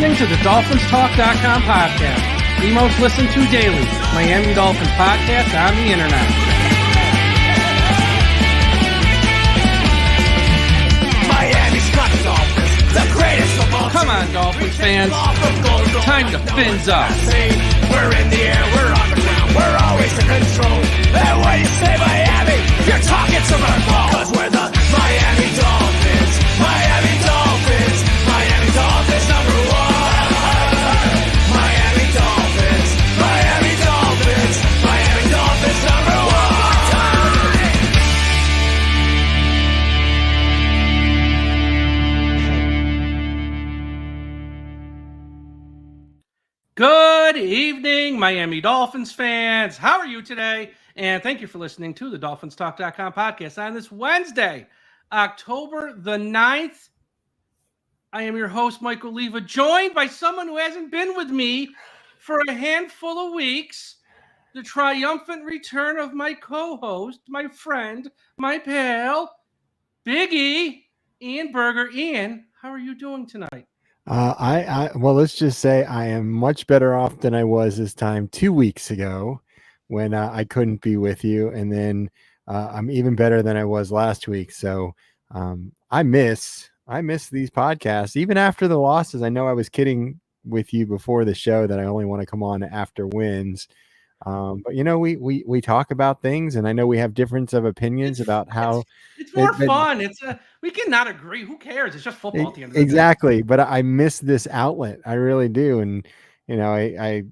listening to the DolphinsTalk.com podcast, the most listened to daily Miami Dolphins podcast on the internet. Miami's got the Dolphins, the greatest of all. Come on, Dolphins fans. Time to fins up. We're in the air, we're on the ground, we're always in control. And when you say Miami, you're talking cerebral. Cause we're the Miami Dolphins, Miami Dolphins, Miami Dolphins number one. Miami Dolphins, Miami Dolphins, Miami Dolphins number one. Good evening, Miami Dolphins fans. How are you today? And thank you for listening to the DolphinsTalk.com podcast on this Wednesday, October the 9th. I am your host, Michael Leva, joined by someone who hasn't been with me for a handful of weeks. The triumphant return of my co-host, my friend, my pal, Big E, Ian Berger. Ian, how are you doing tonight? Well, let's just say I am much better off than I was this time 2 weeks ago when I couldn't be with you. And then I'm even better than I was last week. So I miss these podcasts, even after the losses. I know I was kidding with you before the show that I only want to come on after wins. But you know, we talk about things, and I know we have difference of opinions about how it's more fun. We cannot agree. Who cares? It's just football at the end of the day. Exactly. But I miss this outlet. I really do. And you know, I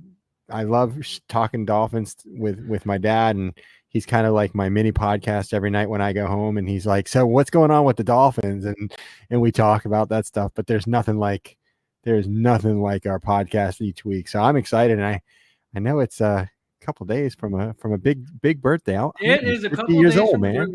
love talking Dolphins with my dad, and he's kind of like my mini podcast every night when I go home, and he's like, so what's going on with the Dolphins? And we talk about that stuff, but there's nothing like our podcast each week. So I'm excited. And I know it's couple days from a big birthday. It is a couple years days old, from, man.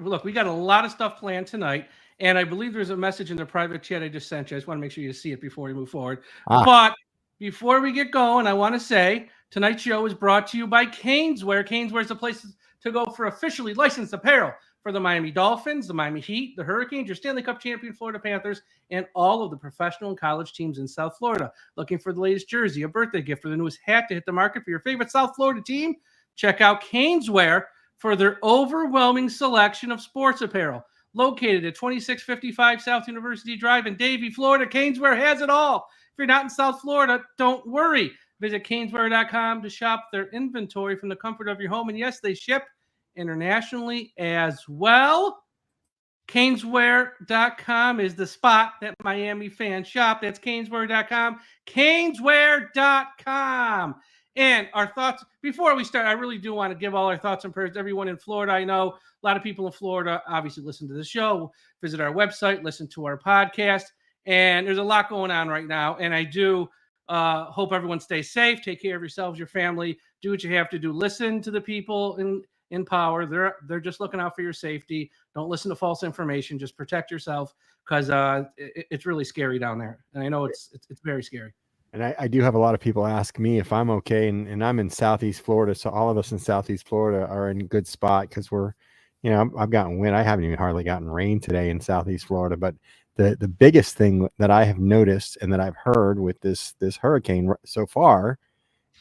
Look, we got a lot of stuff planned tonight, and I believe there's a message in the private chat I just sent you. I just want to make sure you see it before we move forward. But before we get going, I want to say tonight's show is brought to you by Caneswear. Caneswear is the place to go for officially licensed apparel for the Miami Dolphins, the Miami Heat, the Hurricanes, your Stanley Cup champion Florida Panthers, and all of the professional and college teams in South Florida. Looking for the latest jersey, a birthday gift, or the newest hat to hit the market for your favorite South Florida team? Check out Caneswear for their overwhelming selection of sports apparel. Located at 2655 South University Drive in Davie, Florida, Caneswear has it all. If you're not in South Florida, don't worry. Visit Caneswear.com to shop their inventory from the comfort of your home. And yes, they ship internationally as well. Caneswear.com is the spot that Miami fans shop. That's Caneswear.com. Caneswear.com. And our thoughts, before we start, I really do want to give all our thoughts and prayers to everyone in Florida. I know a lot of people in Florida obviously listen to the show, visit our website, listen to our podcast, and there's a lot going on right now. And I do hope everyone stays safe, take care of yourselves, your family, do what you have to do. Listen to the people in power. They're just looking out for your safety. Don't listen to false information. Just protect yourself, because it's really scary down there. And I know it's very scary. And I do have a lot of people ask me if I'm okay, and I'm in Southeast Florida. So all of us in Southeast Florida are in a good spot, because we're, you know, I've gotten wind. I haven't even hardly gotten rain today in Southeast Florida. But the biggest thing that I have noticed and that I've heard with this hurricane so far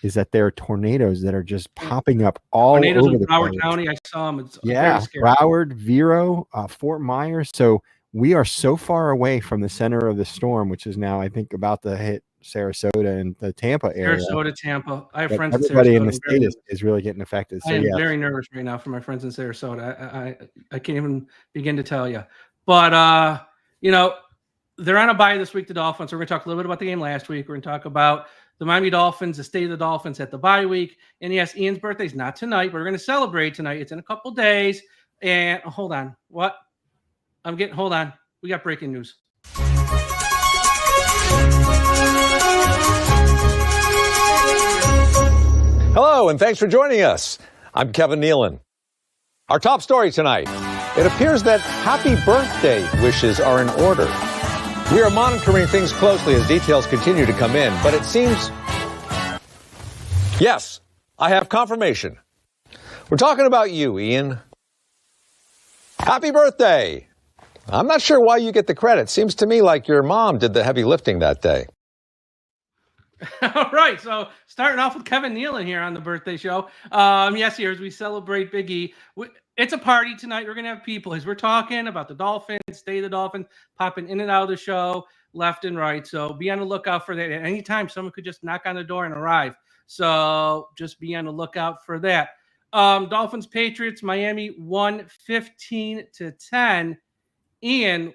is that there are tornadoes that are just popping up all over the Broward County. I saw them. It's very scary. Broward, Vero, Fort Myers. So we are so far away from the center of the storm, which is now, I think, about to hit Sarasota and the Tampa area. Sarasota, Tampa. I have friends in Sarasota. Everybody in the state is really getting affected. So I am very nervous right now for my friends in Sarasota. I can't even begin to tell you. But, you know, they're on a bye this week, the Dolphins. We're going to talk a little bit about the game last week. We're going to talk about the Miami Dolphins, the state of the Dolphins at the bye week. And yes, Ian's birthday's not tonight, but we're going to celebrate tonight. It's in a couple days. And hold on. What? Hold on. We got breaking news. Hello, and thanks for joining us. I'm Kevin Nealon. Our top story tonight. It appears that happy birthday wishes are in order. We are monitoring things closely as details continue to come in, but it seems... Yes, I have confirmation. We're talking about you, Ian. Happy birthday! I'm not sure why you get the credit. Seems to me like your mom did the heavy lifting that day. All right, so starting off with Kevin Nealon here on the birthday show. Yes, here as we celebrate Big E. It's a party tonight. We're gonna have people as we're talking about the Dolphins, state of the Dolphins, popping in and out of the show left and right. So be on the lookout for that. At any time, someone could just knock on the door and arrive. So just be on the lookout for that. Dolphins, Patriots, Miami won 15-10. Ian,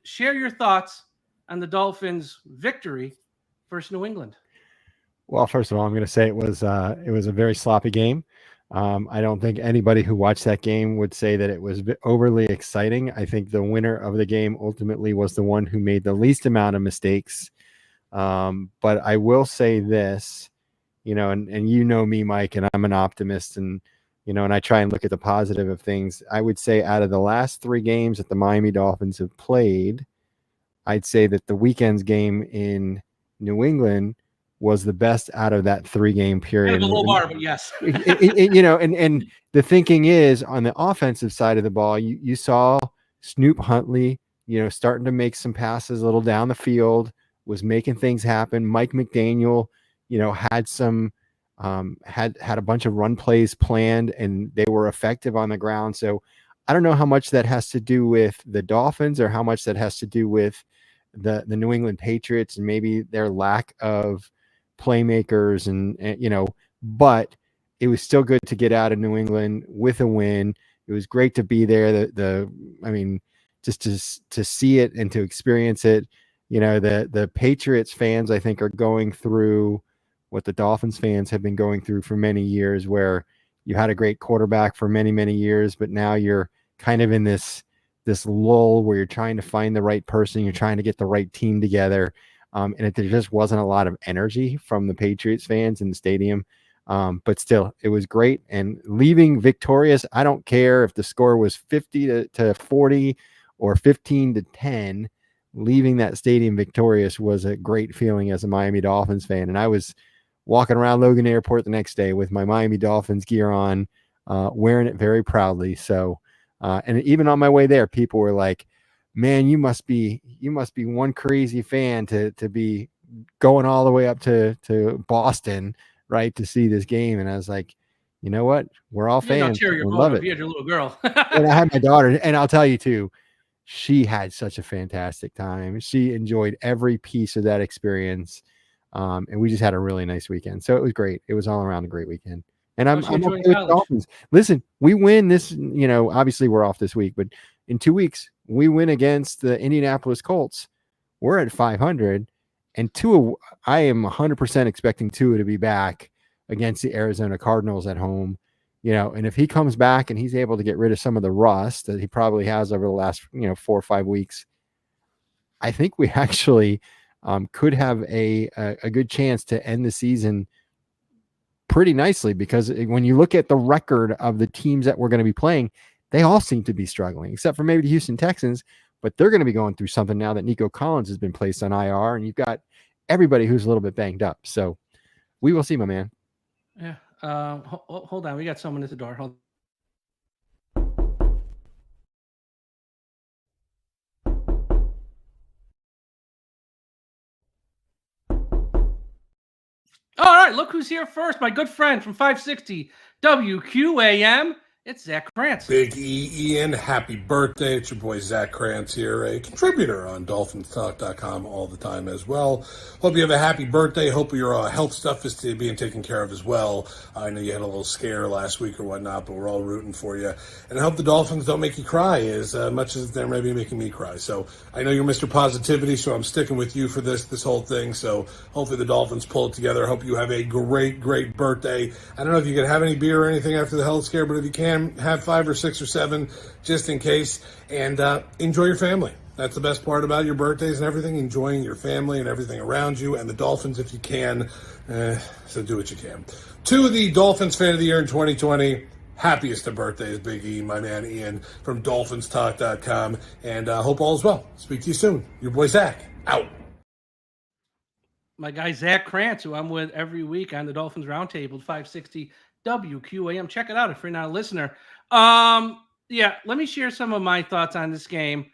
share your thoughts on the Dolphins' victory versus New England. Well, first of all, I'm going to say it was a very sloppy game. I don't think anybody who watched that game would say that it was overly exciting. I think the winner of the game ultimately was the one who made the least amount of mistakes. But I will say this, and you know me, Mike, and I'm an optimist, and and I try and look at the positive of things. I would say out of the last 3 games that the Miami Dolphins have played, I'd say that the weekend's game in New England was the best out of that 3-game period. Kind of a low bar, but yes. And the thinking is on the offensive side of the ball, you saw Snoop Huntley, starting to make some passes a little down the field, was making things happen. Mike McDaniel, had some had a bunch of run plays planned and they were effective on the ground. So I don't know how much that has to do with the Dolphins or how much that has to do with the New England Patriots and maybe their lack of playmakers and but it was still good to get out of New England with a win. It was great to be there. Just to see it and to experience it. The Patriots fans, I think, are going through what the Dolphins fans have been going through for many years, where you had a great quarterback for many, many years, but now you're kind of in this lull where you're trying to find the right person, you're trying to get the right team together. And there just wasn't a lot of energy from the Patriots fans in the stadium. But still, it was great. And leaving victorious, I don't care if the score was 50-40 or 15-10, leaving that stadium victorious was a great feeling as a Miami Dolphins fan. And I was walking around Logan Airport the next day with my Miami Dolphins gear on, wearing it very proudly. So, and even on my way there, people were like, man, you must be one crazy fan to be going all the way up to Boston, right, to see this game. And I was like, you know what? We're all fans. We love it. You had your little girl. And I had my daughter, and I'll tell you too, she had such a fantastic time. She enjoyed every piece of that experience. And we just had a really nice weekend. So it was great. It was all around a great weekend. And I'm okay with Dolphins. Listen, we win this, obviously we're off this week, but in 2 weeks, we win against the Indianapolis Colts. We're at 500, and Tua, I am 100% expecting Tua to be back against the Arizona Cardinals at home. And if he comes back and he's able to get rid of some of the rust that he probably has over the last, 4 or 5 weeks, I think we actually could have a good chance to end the season pretty nicely, because when you look at the record of the teams that we're going to be playing, they all seem to be struggling, except for maybe the Houston Texans, but they're going to be going through something now that Nico Collins has been placed on IR, and you've got everybody who's a little bit banged up. So we will see, my man. Yeah. Hold on. We got someone at the door. Hold All right, look who's here first. My good friend from 560 WQAM. It's Zach Krantz. Big E, Ian, happy birthday. It's your boy Zach Krantz here, a contributor on DolphinsTalk.com all the time as well. Hope you have a happy birthday. Hope your health stuff is being taken care of as well. I know you had a little scare last week or whatnot, but we're all rooting for you. And I hope the Dolphins don't make you cry as much as they're maybe making me cry. So I know you're Mr. Positivity, so I'm sticking with you for this whole thing. So hopefully the Dolphins pull it together. I hope you have a great, great birthday. I don't know if you can have any beer or anything after the health scare, but if you can, have 5 or 6 or 7 just in case, and enjoy your family. That's the best part about your birthdays and everything, enjoying your family and everything around you, and the Dolphins if you can. So do what you can. To the Dolphins fan of the year in 2020, happiest of birthdays, Big E, my man Ian from DolphinsTalk.com, and hope all is well. Speak to you soon. Your boy Zach, out. My guy Zach Krantz, who I'm with every week on the Dolphins Roundtable, 560 WQAM. Check it out if you're not a listener. Yeah, let me share some of my thoughts on this game.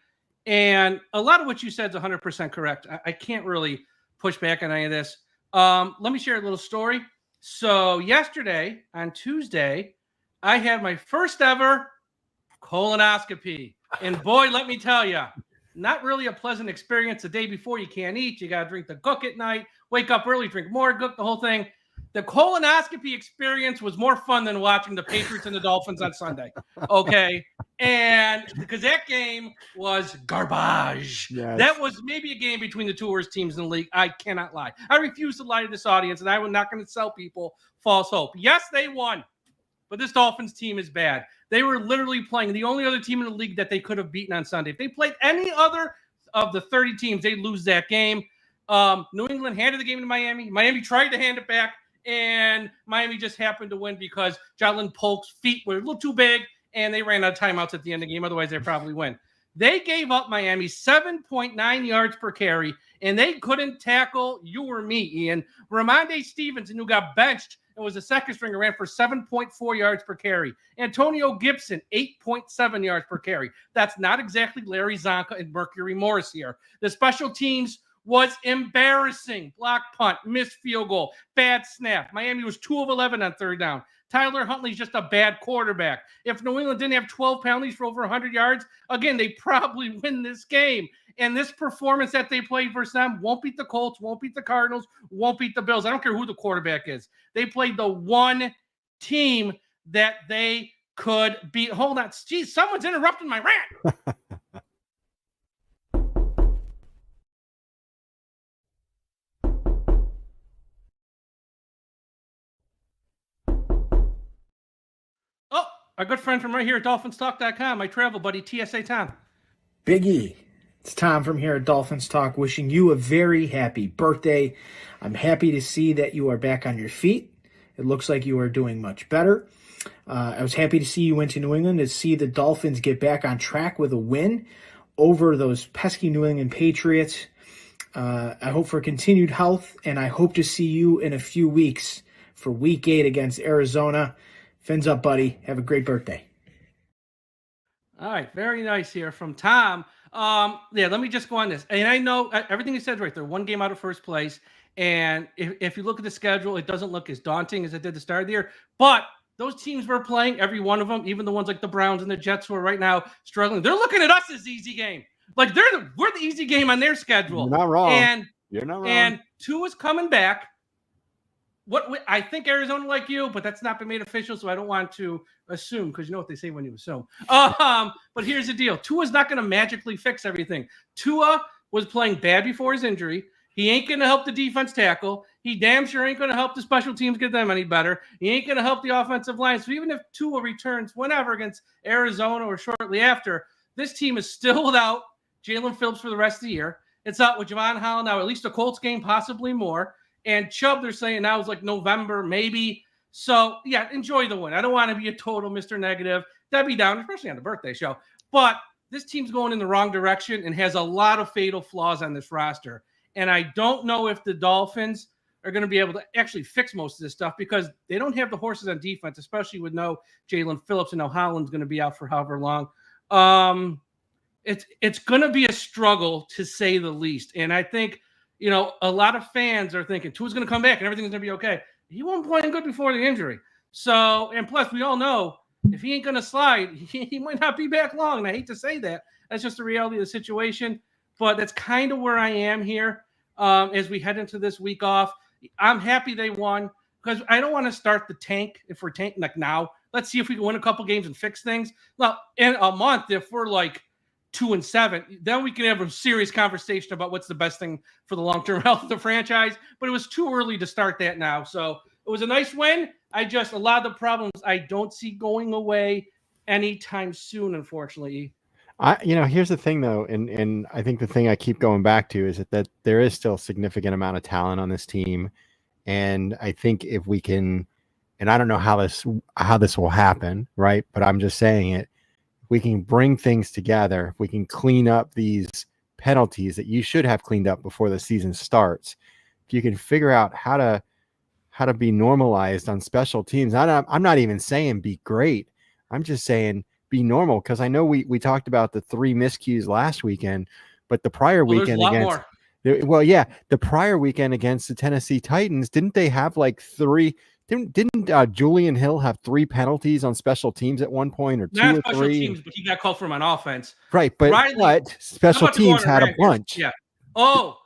And a lot of what you said is 100% correct. I can't really push back on any of this. Let me share a little story. So yesterday, on Tuesday, I had my first ever colonoscopy. And boy, let me tell you, not really a pleasant experience. The day before, you can't eat. You got to drink the gook at night, wake up early, drink more gook, the whole thing. The colonoscopy experience was more fun than watching the Patriots and the Dolphins on Sunday. Okay. And because that game was garbage. Yes. That was maybe a game between the two worst teams in the league. I cannot lie. I refuse to lie to this audience, and I'm not going to sell people false hope. Yes, they won, but this Dolphins team is bad. They were literally playing the only other team in the league that they could have beaten on Sunday. If they played any other of the 30 teams, they'd lose that game. New England handed the game to Miami. Miami tried to hand it back, and Miami just happened to win because Jaylen Polk's feet were a little too big, and they ran out of timeouts at the end of the game. Otherwise, they'd probably win. They gave up Miami 7.9 yards per carry, and they couldn't tackle you or me, Ian. Ramondre Stevenson, who got benched and was a second stringer, ran for 7.4 yards per carry. Antonio Gibson, 8.7 yards per carry. That's not exactly Larry Csonka and Mercury Morris here. The special teams was embarrassing. Block punt, missed field goal, bad snap. Miami was 2 of 11 on third down. Tyler Huntley's just a bad quarterback. If New England didn't have 12 penalties for over 100 yards, again, they probably win this game. And this performance that they played versus them won't beat the Colts, won't beat the Cardinals, won't beat the Bills. I don't care who the quarterback is. They played the one team that they could beat. Hold on. Geez, someone's interrupting my rant. Oh, our good friend from right here at DolphinsTalk.com, my travel buddy, TSA Tom. Big E, it's Tom from here at Dolphins Talk, wishing you a very happy birthday. I'm happy to see that you are back on your feet. It looks like you are doing much better. I was happy to see you went to New England, to see the Dolphins get back on track with a win over those pesky New England Patriots. I hope for continued health, and I hope to see you in a few weeks for Week 8 against Arizona. Fins up, buddy. Have a great birthday. All right, very nice here from Tom. Let me just go on this. And I know everything you said right there. One game out of first place. And if you look at the schedule, it doesn't look as daunting as it did at the start of the year. But those teams were playing, every one of them, even the ones like the Browns and the Jets who are right now struggling, they're looking at us as the easy game. Like we're the easy game on their schedule. You're not wrong. And you're not wrong. And Tua's coming back. I think Arizona like you, but that's not been made official, so I don't want to assume, because you know what they say when you assume. But here's the deal. Tua's not going to magically fix everything. Tua was playing bad before his injury. He ain't going to help the defense tackle. He damn sure ain't going to help the special teams get them any better. He ain't going to help the offensive line. So even if Tua returns whenever against Arizona or shortly after, this team is still without Jaylen Phillips for the rest of the year. It's out with Javon Holland now, at least a Colts game, possibly more. And Chubb, they're saying now is like November, maybe. So, yeah, enjoy the win. I don't want to be a total Mr. Negative. That'd be down, especially on the birthday show. But this team's going in the wrong direction and has a lot of fatal flaws on this roster. And I don't know if the Dolphins are going to be able to actually fix most of this stuff because they don't have the horses on defense, especially with no Jaylen Phillips and no Holland's going to be out for however long. It's going to be a struggle, to say the least. And I think, a lot of fans are thinking Tua's going to come back and everything's going to be okay. He wasn't playing good before the injury. So, and plus we all know if he ain't going to slide, he might not be back long. And I hate to say that. That's just the reality of the situation. But that's kind of where I am here as we head into this week off. I'm happy they won because I don't want to start the tank if we're tanking like now. Let's see if we can win a couple games and fix things. Well, in a month, if we're like 2-7, then we can have a serious conversation about what's the best thing for the long-term health of the franchise. But it was too early to start that now. So it was a nice win. A lot of the problems I don't see going away anytime soon, unfortunately. Here's the thing though, and I think the thing I keep going back to is that there is still a significant amount of talent on this team. And I think if we can, and I don't know how this will happen, right? But I'm just saying it. We can bring things together. If we can clean up these penalties that you should have cleaned up before the season starts. If you can figure out how to be normalized on special teams. I'm not even saying be great. I'm just saying be normal, because I know we talked about the 3 miscues last weekend, but the prior weekend Well, yeah, the prior weekend against the Tennessee Titans, didn't they have like three? Didn't Julian Hill have 3 penalties on special teams at one point, or 2 Not or special 3? teams, but he got called for him on offense. Right, but special teams had a bunch. Yeah. Oh,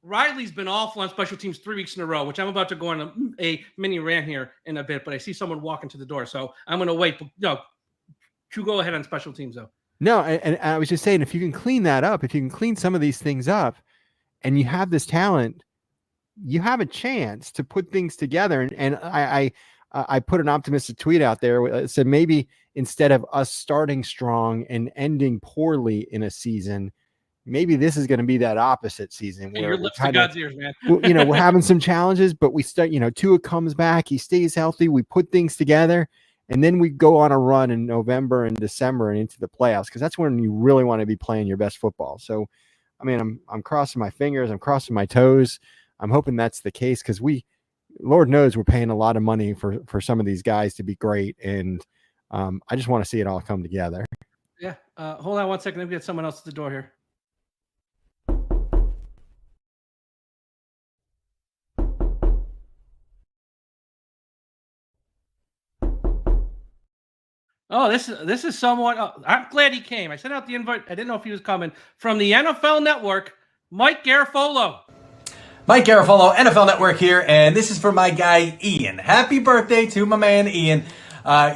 Riley's been awful on special teams 3 weeks in a row, which I'm about to go on a mini rant here in a bit, but I see someone walking to the door, so I'm going to wait. No, you go ahead on special teams, though. No, and I was just saying, if you can clean that up, if you can clean some of these things up, and you have this talent, you have a chance to put things together. And I put an optimistic tweet out there. It said maybe instead of us starting strong and ending poorly in a season, maybe this is going to be that opposite season. Where your lips to God's ears, man. We're having some challenges, but we start. Tua comes back, he stays healthy. We put things together, and then we go on a run in November and December and into the playoffs, because that's when you really want to be playing your best football. So, I mean, I'm crossing my fingers, I'm crossing my toes. I'm hoping that's the case, because Lord knows we're paying a lot of money for some of these guys to be great, and I just want to see it all come together. Yeah. Hold on one second. Let me get someone else at the door here. Oh, this is someone. Oh, I'm glad he came. I sent out the invite. I didn't know if he was coming. From the NFL Network, Mike Garafolo. Mike Garafolo, NFL Network here, and this is for my guy, Ian. Happy birthday to my man, Ian.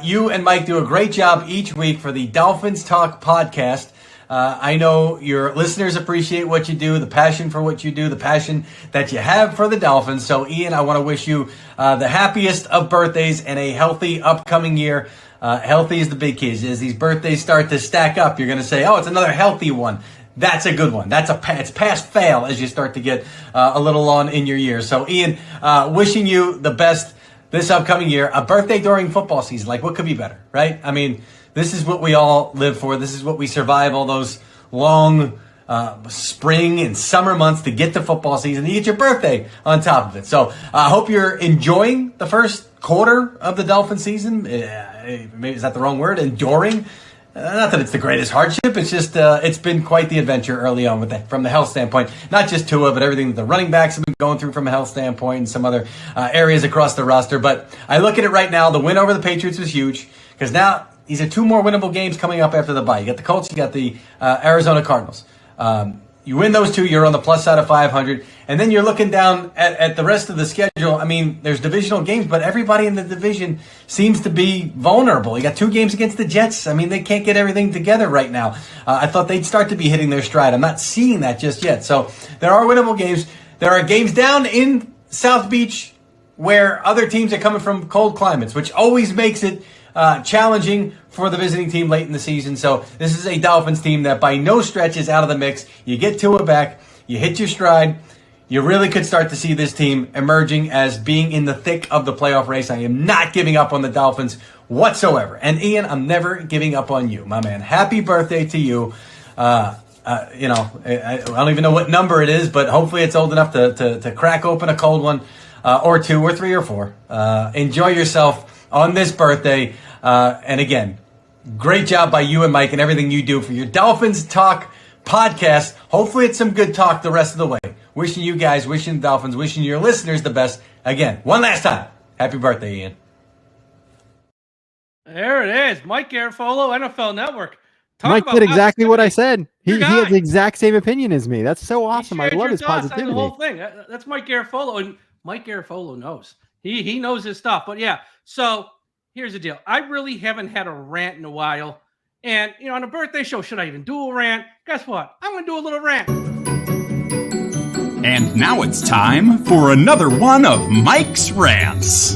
You and Mike do a great job each week for the Dolphins Talk podcast. I know your listeners appreciate what you do, the passion for what you do, the passion that you have for the Dolphins. So, Ian, I want to wish you the happiest of birthdays and a healthy upcoming year. Healthy is the big key. As these birthdays start to stack up, you're going to say, oh, it's another healthy one. That's a good one. It's pass fail as you start to get a little on in your years. So, Ian, wishing you the best this upcoming year. A birthday during football season, like what could be better, right? I mean, this is what we all live for. This is what we survive all those long spring and summer months to get to football season. You get your birthday on top of it. So I hope you're enjoying the first quarter of the Dolphin season. Maybe is that the wrong word? Enduring. Not that it's the greatest hardship. It's just it's been quite the adventure early on from the health standpoint. Not just Tua, but everything that the running backs have been going through from a health standpoint and some other areas across the roster. But I look at it right now. The win over the Patriots was huge, because now these are 2 more winnable games coming up after the bye. You got the Colts, you got the Arizona Cardinals. You win those 2, you're on the plus side of 500. And then you're looking down at the rest of the schedule. I mean, there's divisional games, but everybody in the division seems to be vulnerable. You got 2 games against the Jets. I mean, they can't get everything together right now. I thought they'd start to be hitting their stride. I'm not seeing that just yet. So there are winnable games. There are games down in South Beach where other teams are coming from cold climates, which always makes it challenging for the visiting team late in the season. So this is a Dolphins team that by no stretch is out of the mix. You get Tua back, you hit your stride, you really could start to see this team emerging as being in the thick of the playoff race. I am not giving up on the Dolphins whatsoever. And Ian, I'm never giving up on you, my man. Happy birthday to you. I don't even know what number it is, but hopefully it's old enough to crack open a cold one, or 2 or 3 or 4. Enjoy yourself on this birthday. And again, great job by you and Mike and everything you do for your Dolphins Talk podcast. Hopefully it's some good talk the rest of the way. Wishing you guys, wishing the Dolphins, wishing your listeners the best. Again, one last time, happy birthday, Ian. There it is. Mike Garafolo, NFL Network. Mike did exactly what I said. He has the exact same opinion as me. That's so awesome. I love his positivity. The whole thing. That's Mike Garafolo, and Mike Garafolo knows. He knows his stuff. But yeah, so here's the deal. I really haven't had a rant in a while. And, on a birthday show, should I even do a rant? Guess what? I'm going to do a little rant. And now it's time for another one of Mike's rants.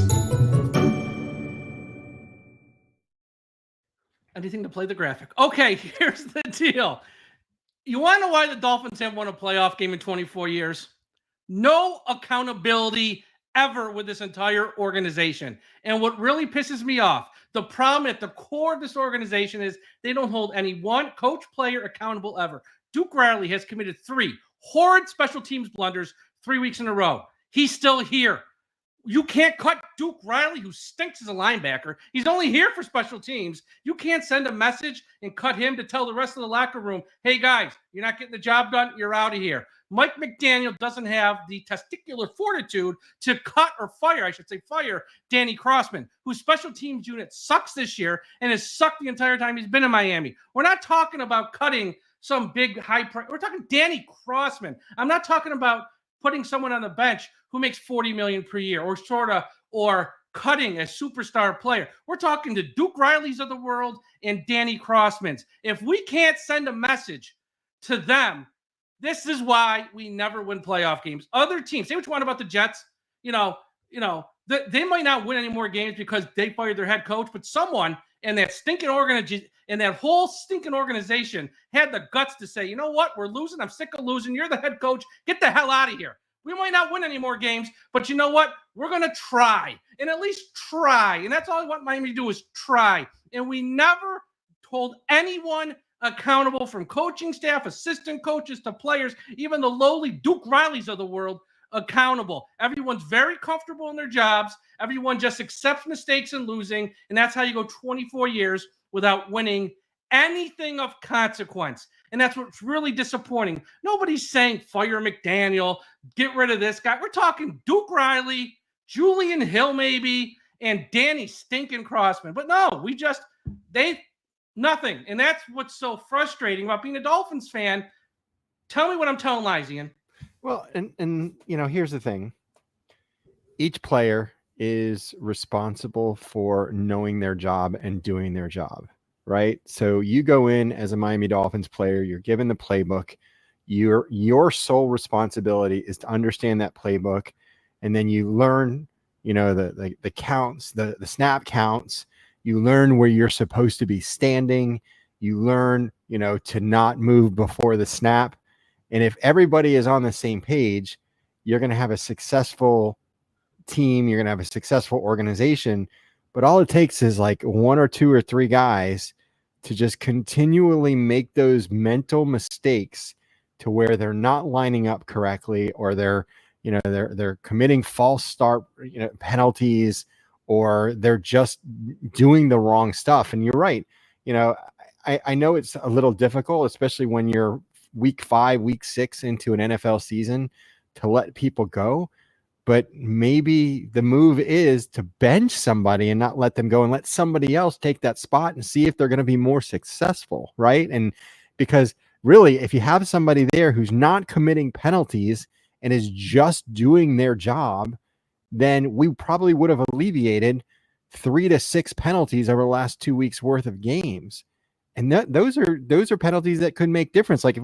Anything to play the graphic. Okay, here's the deal. You want to know why the Dolphins haven't won a playoff game in 24 years? No accountability ever with this entire organization. And what really pisses me off, the problem at the core of this organization is they don't hold any one coach player accountable ever. Duke Riley has committed 3 horrid special teams blunders 3 weeks in a row. He's still here. You can't cut Duke Riley, who stinks as a linebacker. He's only here for special teams. You can't send a message and cut him to tell the rest of the locker room, hey, guys, you're not getting the job done. You're out of here. Mike McDaniel doesn't have the testicular fortitude to fire Danny Crossman, whose special teams unit sucks this year and has sucked the entire time he's been in Miami. We're not talking about cutting some big we're talking Danny Crossman. I'm not talking about putting someone on the bench who makes $40 million per year or cutting a superstar player. We're talking to Duke Riley's of the world and Danny Crossman's. If we can't send a message to them, this is why we never win playoff games. Other teams, say what you want about the Jets, they might not win any more games because they fired their head coach, but someone in that stinking organization and that whole stinking organization had the guts to say, you know what, we're losing. I'm sick of losing. You're the head coach. Get the hell out of here. We might not win any more games, but you know what? We're going to try and at least try. And that's all I want Miami to do is try. And we never told anyone accountable, from coaching staff, assistant coaches to players, even the lowly Duke Rileys of the world, accountable. Everyone's very comfortable in their jobs. Everyone just accepts mistakes and losing. And that's how you go 24 years without winning anything of consequence. And that's what's really disappointing. Nobody's saying fire McDaniel, get rid of this guy. We're talking Duke Riley, Julian Hill maybe, and Danny stinking Crossman. But no, nothing. And that's what's so frustrating about being a Dolphins fan. Tell me what I'm telling lies, Ian. Well, and here's the thing. Each player is responsible for knowing their job and doing their job, right? So you go in as a Miami Dolphins player, you're given the playbook. Your sole responsibility is to understand that playbook, and then you learn, the counts, the snap counts. You learn where you're supposed to be standing. You learn, to not move before the snap. And if everybody is on the same page, you're going to have a successful team. You're going to have a successful organization. But all it takes is like one or two or three guys to just continually make those mental mistakes to where they're not lining up correctly, or they're committing false start penalties, or they're just doing the wrong stuff. And you're right. I know it's a little difficult, especially when you're week 5, week 6 into an NFL season, to let people go. But maybe the move is to bench somebody and not let them go, and let somebody else take that spot and see if they're going to be more successful. Right. And because really, if you have somebody there who's not committing penalties and is just doing their job, then we probably would have alleviated 3 to 6 penalties over the last 2 weeks worth of games. And those are penalties that could make difference. Like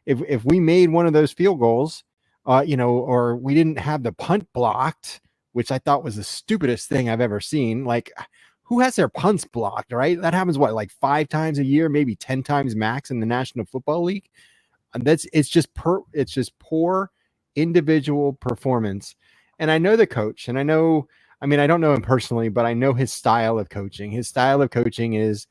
if we made one of those field goals, or we didn't have the punt blocked, which I thought was the stupidest thing I've ever seen. Like, who has their punts blocked, right? That happens, like 5 times a year, maybe 10 times max in the National Football League. And it's just poor individual performance. And I know the coach, and I don't know him personally, but I know his style of coaching. His style of coaching is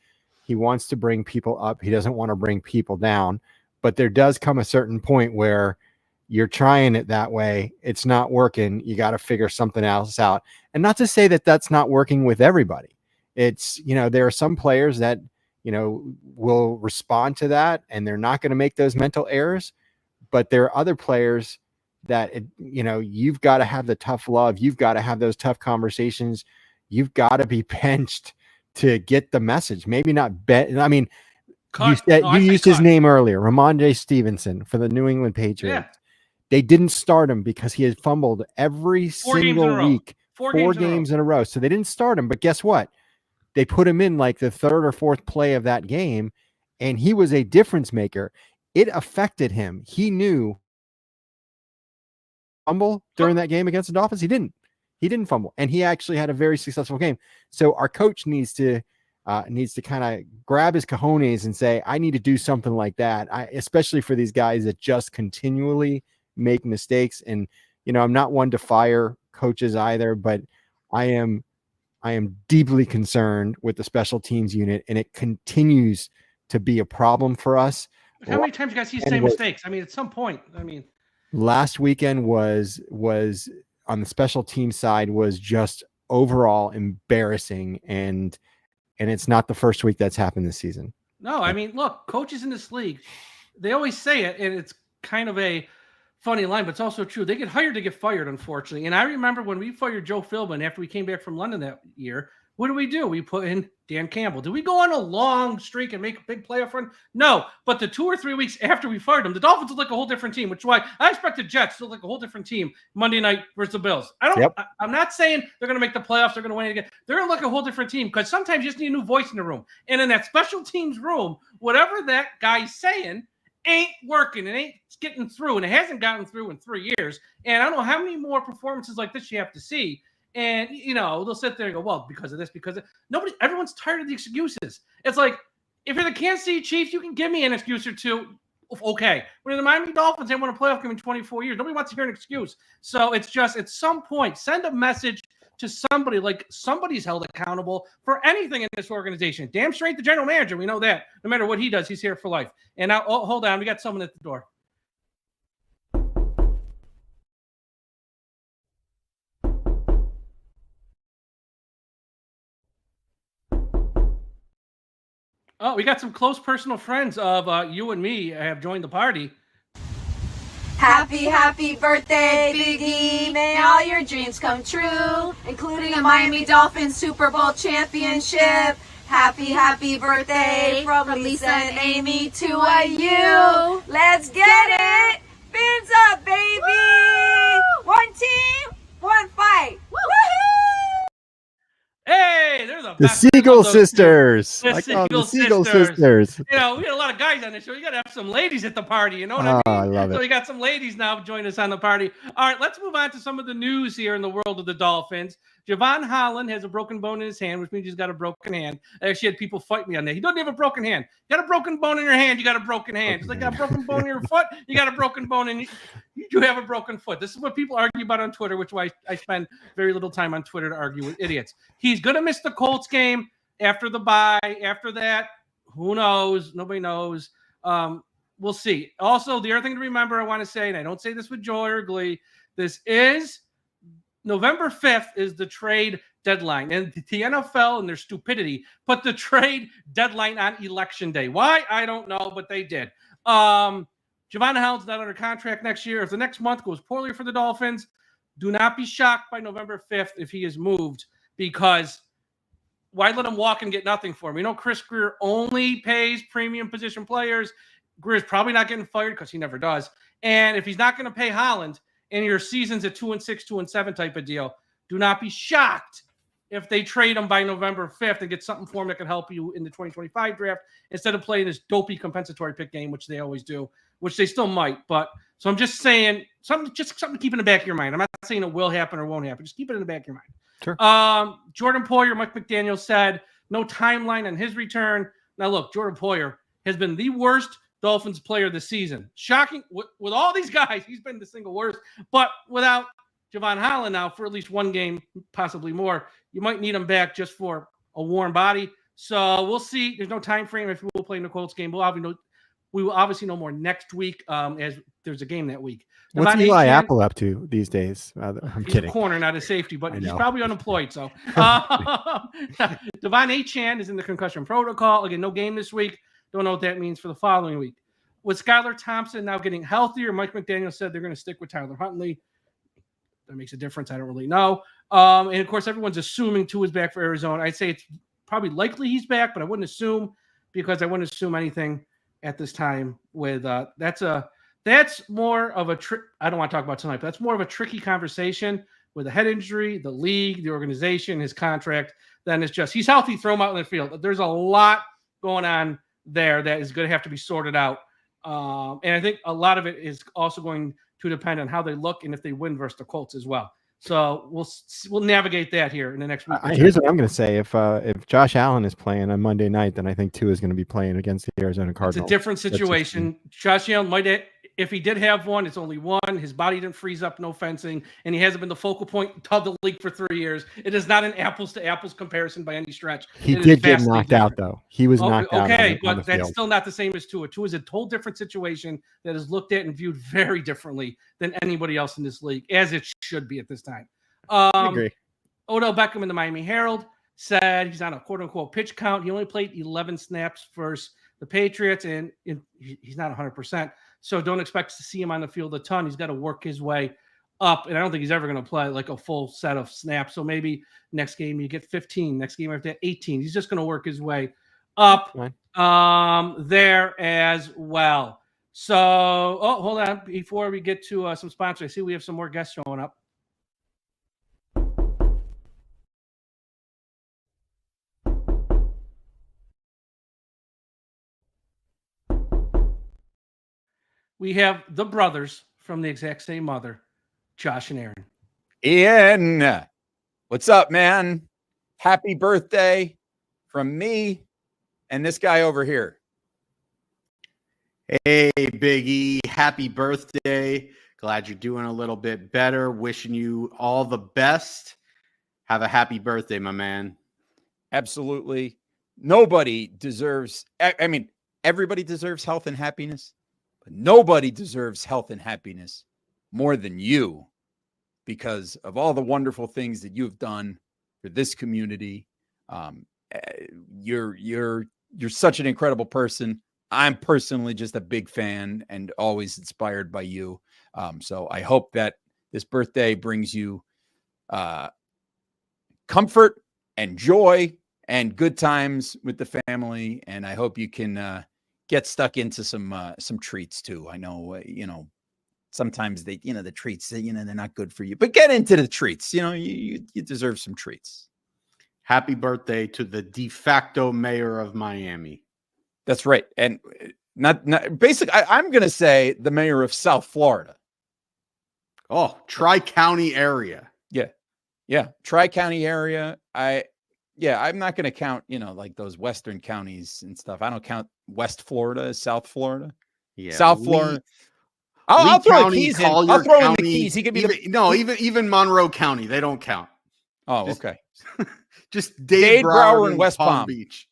he wants to bring people up. He doesn't want to bring people down. But there does come a certain point where you're trying it that way. It's not working. You got to figure something else out. And not to say that that's not working with everybody. It's, there are some players that, will respond to that, and they're not going to make those mental errors. But there are other players that, you've got to have the tough love. You've got to have those tough conversations. You've got to be benched to get the message. Maybe not bet. I mean, you used his name earlier, Ramondre Stevenson for the New England Patriots. Yeah. They didn't start him because he had fumbled every single week, 4 games in a row. So they didn't start him. But guess what? They put him in like the 3rd or 4th play of that game, and he was a difference maker. It affected him. He knew fumble during that game against the Dolphins. He didn't fumble, and he actually had a very successful game. So our coach needs to kind of grab his cojones and say, I need to do something like that. Especially for these guys that just continually make mistakes. And, I'm not one to fire coaches either, but I am deeply concerned with the special teams unit, and it continues to be a problem for us. How many times you guys see the same mistakes? I mean, at some point, last weekend was on the special team side was just overall embarrassing. And it's not the first week that's happened this season. No, look, coaches in this league, they always say it, and it's kind of a funny line, but it's also true. They get hired to get fired, unfortunately. And I remember when we fired Joe Philbin after we came back from London that year, what do? We put in Dan Campbell. Did we go on a long streak and make a big playoff run? No. But the 2 or 3 weeks after we fired him, the Dolphins look like a whole different team, which is why I expect the Jets to look like a whole different team Monday night versus the Bills. I'm not saying they're going to make the playoffs. They're going to win it again. They're going to look like a whole different team because sometimes you just need a new voice in the room. And in that special teams room, whatever that guy's saying ain't working. It ain't getting through. And it hasn't gotten through in 3 years. And I don't know how many more performances like this you have to see. And, they'll sit there and go, well, because of this, everyone's tired of the excuses. It's like, if you're the Kansas City Chiefs, you can give me an excuse or two. Okay. When the Miami Dolphins, they won a playoff game in 24 years. Nobody wants to hear an excuse. So it's just, at some point, send a message to somebody, like somebody's held accountable for anything in this organization. Damn straight the general manager. We know that. No matter what he does, he's here for life. And now, hold on. We got someone at the door. Oh, we got some close personal friends of you and me have joined the party. Happy birthday, Big E. May all your dreams come true, including a Miami Dolphins Super Bowl championship. Happy birthday from Lisa and Amy to you. Let's get it. Fins up, baby. Woo! One team, one fight. Woohoo! Hey, they're the Siegel sisters. The Siegel sisters. We had a lot of guys on the show. You got to have some ladies at the party. You know what I mean? I love it. So we got some ladies now join us on the party. All right, let's move on to some of the news here in the world of the Dolphins. Javon Holland has a broken bone in his hand, which means he's got a broken hand. I actually had people fight me on that. He doesn't have a broken hand. You got a broken bone in your hand, you got a broken hand. Just like you got a broken bone in your foot, you got a broken bone in you have a broken foot. This is what people argue about on Twitter, which is why I spend very little time on Twitter to argue with idiots. He's going to miss the Colts game after the bye. After that, who knows? Nobody knows. We'll see. Also, the other thing to remember, I want to say, and I don't say this with joy or glee, this is November 5th is the trade deadline. And the NFL and their stupidity put the trade deadline on Election Day. Why? I don't know, but they did. Javon Holland's not under contract next year. If the next month goes poorly for the Dolphins, do not be shocked by November 5th if he is moved, because why let him walk and get nothing for him? Chris Grier only pays premium position players. Grier's probably not getting fired because he never does. And if he's not going to pay Holland, and your season's a 2-6, 2-7 type of deal, do not be shocked if they trade him by November 5th and get something for him that can help you in the 2025 draft instead of playing this dopey compensatory pick game, which they always do, which they still might. But so I'm just saying something to keep in the back of your mind. I'm not saying it will happen or won't happen. Just keep it in the back of your mind. Sure. Jordan Poyer, Mike McDaniel said no timeline on his return. Now look, Jordan Poyer has been the worst Dolphins player this season. Shocking. With all these guys, he's been the single worst. But without Javon Holland now for at least one game, possibly more, you might need him back just for a warm body. So we'll see. There's no time frame if we'll play in the Colts game. We will obviously know more next week as there's a game that week. What's Eli Apple up to these days? I'm kidding. He's a corner, not a safety, but he's probably unemployed. So Devon Achane is in the concussion protocol. Again, no game this week. Don't know what that means for the following week. With Skylar Thompson now getting healthier, Mike McDaniel said they're going to stick with Tyler Huntley. That makes a difference. I don't really know. And, of course, everyone's assuming Tua is back for Arizona. I'd say it's probably likely he's back, but I wouldn't assume because I wouldn't assume anything at this time. With that's more of a I don't want to talk about tonight, but that's more of a tricky conversation with a head injury, the league, the organization, his contract, than it's just he's healthy, throw him out in the field. There's a lot going on there that is going to have to be sorted out. And I think a lot of it is also going to depend on how they look and if they win versus the Colts as well. So we'll navigate that here in the next week. Here's what I'm going to say. If Josh Allen is playing on Monday night, then I think Tua is going to be playing against the Arizona Cardinals. It's a different situation. Josh Allen might if he did have one, it's only one. His body didn't freeze up, no fencing, and he hasn't been the focal point of the league for 3 years. It is not an apples-to-apples comparison by any stretch. He did get knocked out, though. He was knocked out. Okay, but that's still not the same as Tua. Tua is a whole different situation that is looked at and viewed very differently than anybody else in this league, as it should be at this time. I agree. Odell Beckham in the Miami Herald said he's on a quote-unquote pitch count. He only played 11 snaps versus the Patriots, and he's not 100%. So don't expect to see him on the field a ton. He's got to work his way up, and I don't think he's ever going to play like a full set of snaps. So maybe next game you get 15, next game after that 18. He's just going to work his way up there as well. So, hold on. Before we get to some sponsors, I see we have some more guests showing up. We have the brothers from the exact same mother, Josh and Aaron. Ian, what's up, man? Happy birthday from me and this guy over here. Hey, Biggie. Happy birthday. Glad you're doing a little bit better. Wishing you all the best. Have a happy birthday, my man. Absolutely. Nobody deserves, I mean, everybody deserves health and happiness, but nobody deserves health and happiness more than you, because of all the wonderful things that you've done for this community. You're such an incredible person. I'm personally just a big fan and always inspired by you. So I hope that this birthday brings you comfort and joy and good times with the family. And I hope you can get stuck into some treats too. I know, sometimes they, the treats, they're not good for you, but get into the treats. You deserve some treats. Happy birthday to the de facto mayor of Miami. That's right. And not basically, I'm going to say the mayor of South Florida. Oh, Tri-County area. Yeah. Tri-County area. I'm not going to count, like those Western counties and stuff. I don't count West Florida as South Florida. Yeah. South Florida. I'll throw the keys in. I'll throw in the keys. He could be even Monroe County. They don't count. Oh, okay. Just Dade, Broward, and West Palm Beach.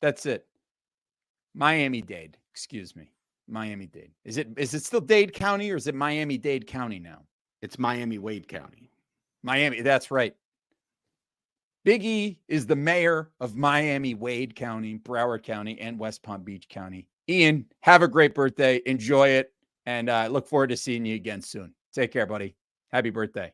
That's it. Miami-Dade. Excuse me. Miami-Dade. Is it still Dade County or is it Miami-Dade County now? It's Miami-Wade County. Miami. That's right. Big E is the mayor of Miami-Wade County, Broward County, and West Palm Beach County. Ian, have a great birthday. Enjoy it. And I look forward to seeing you again soon. Take care, buddy. Happy birthday.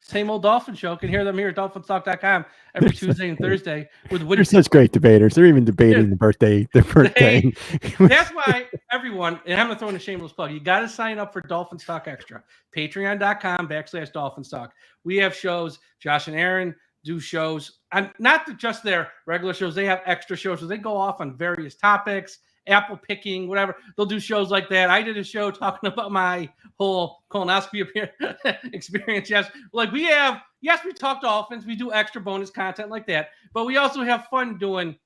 Same old Dolphin show. Can hear them here at DolphinsTalk.com every Tuesday and Thursday with They're such great debaters. They're even debating the birthday. That's why everyone, and I'm going to throw in a shameless plug, you got to sign up for Dolphins Talk Extra. Patreon.com/DolphinsTalk. We have shows. Josh and Aaron do shows, and not just their regular shows. They have extra shows. So they go off on various topics, apple picking, whatever. They'll do shows like that. I did a show talking about my whole colonoscopy experience. Yes. We talk Dolphins. We do extra bonus content like that, but we also have fun doing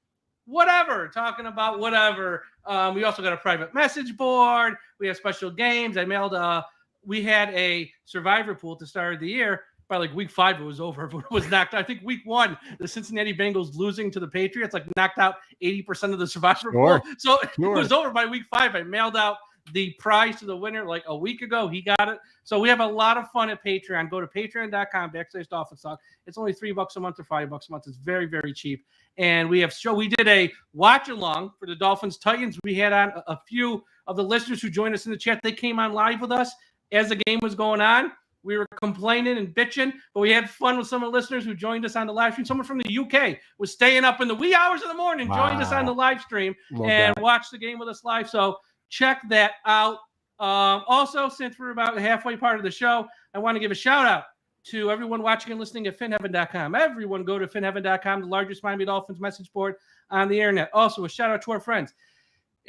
whatever, talking about whatever. We also got a private message board. We have special games. We had a survivor pool to start the year. By week 5, it was over. It was knocked out. I think week 1, the Cincinnati Bengals losing to the Patriots, knocked out 80% of the survivor pool. So it was over by week 5. I mailed out the prize to the winner a week ago. He got it. So we have a lot of fun at Patreon. Go to patreon.com/DolphinsTalk. It's only $3 a month or $5 a month. It's very, very cheap. And we did a watch along for the Dolphins Titans. We had on a few of the listeners who joined us in the chat. They came on live with us as the game was going on. We were complaining and bitching, but we had fun with some of the listeners who joined us on the live stream. Someone from the UK was staying up in the wee hours of the morning, joined us on the live stream watched the game with us live. So check that out. Also, since we're about the halfway part of the show, I want to give a shout out to everyone watching and listening at finheaven.com. Everyone go to finheaven.com, the largest Miami Dolphins message board on the internet. Also, a shout out to our friends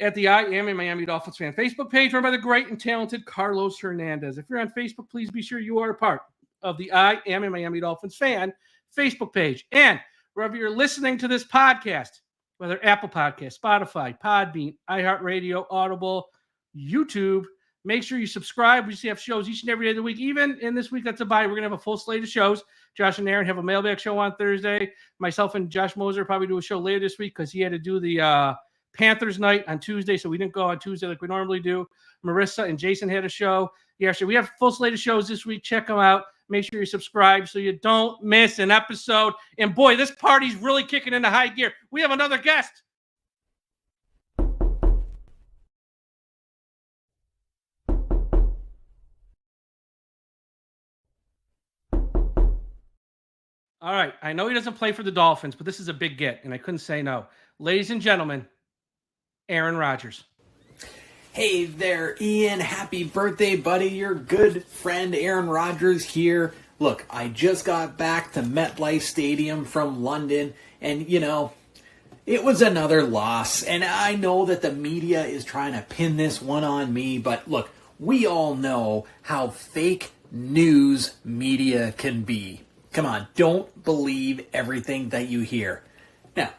at the I Am a Miami Dolphins Fan Facebook page run by the great and talented Carlos Hernandez. If you're on Facebook, please be sure you are a part of the I Am a Miami Dolphins Fan Facebook page. And wherever you're listening to this podcast, whether Apple Podcast, Spotify, Podbean, iHeartRadio, Audible, YouTube, make sure you subscribe. We have shows each and every day of the week. Even in this week that's a bye, we're going to have a full slate of shows. Josh and Aaron have a mailbag show on Thursday. Myself and Josh Moser probably do a show later this week because he had to do the Panthers night on Tuesday, so we didn't go on Tuesday like we normally do. Marissa and Jason had a show. Yeah, so we have a full slate of shows this week. Check them out. Make sure you subscribe so you don't miss an episode. And boy, this party's really kicking into high gear. We have another guest. All right. I know he doesn't play for the Dolphins, but this is a big get, and I couldn't say no. Ladies and gentlemen, Aaron Rodgers. Hey there, Ian. Happy birthday, buddy. Your good friend Aaron Rodgers here. Look, I just got back to MetLife Stadium from London, and, you know, it was another loss. And I know that the media is trying to pin this one on me, but look, we all know how fake news media can be. Come on, don't believe everything that you hear. Now,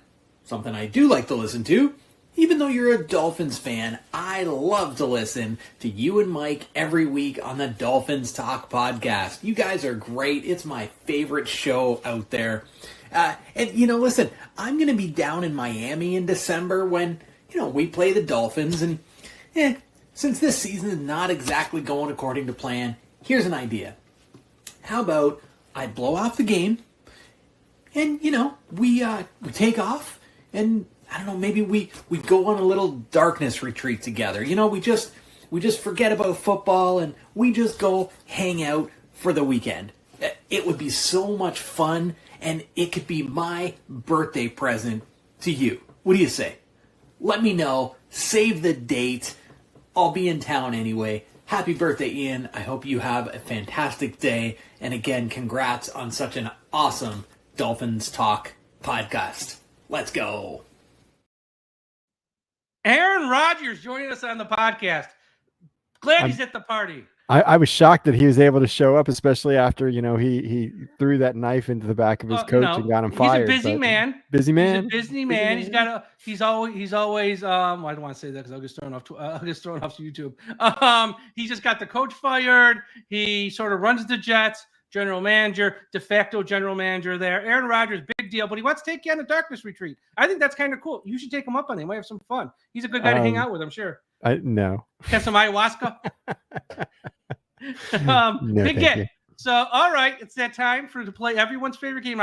something I do like to listen to, even though you're a Dolphins fan, I love to listen to you and Mike every week on the Dolphins Talk podcast. You guys are great. It's my favorite show out there. And, you know, listen, I'm going to be down in Miami in December when, you know, we play the Dolphins. And since this season is not exactly going according to plan, here's an idea. How about I blow off the game and, you know, we take off and, I don't know, maybe we go on a little darkness retreat together. You know, we just forget about football and we just go hang out for the weekend. It would be so much fun, and it could be my birthday present to you. What do you say? Let me know. Save the date. I'll be in town anyway. Happy birthday, Ian. I hope you have a fantastic day. And again, congrats on such an awesome Dolphins Talk podcast. Let's go. Aaron Rodgers joining us on the podcast. Glad he's at the party. I was shocked that he was able to show up, especially after, you know, he threw that knife into the back of his coach and got him fired. He's a busy man. Busy man. He's a busy man. He's always I don't want to say that because I'll get thrown off to YouTube. He just got the coach fired. He sort of runs the Jets, general manager, de facto general manager there. Aaron Rodgers, big deal, but he wants to take you on a darkness retreat. I think that's kind of cool. You should take him up on it. You might have some fun. He's a good guy to hang out with, I'm sure. No. Get some ayahuasca. No, big get. So, all right, it's that time to play everyone's favorite game.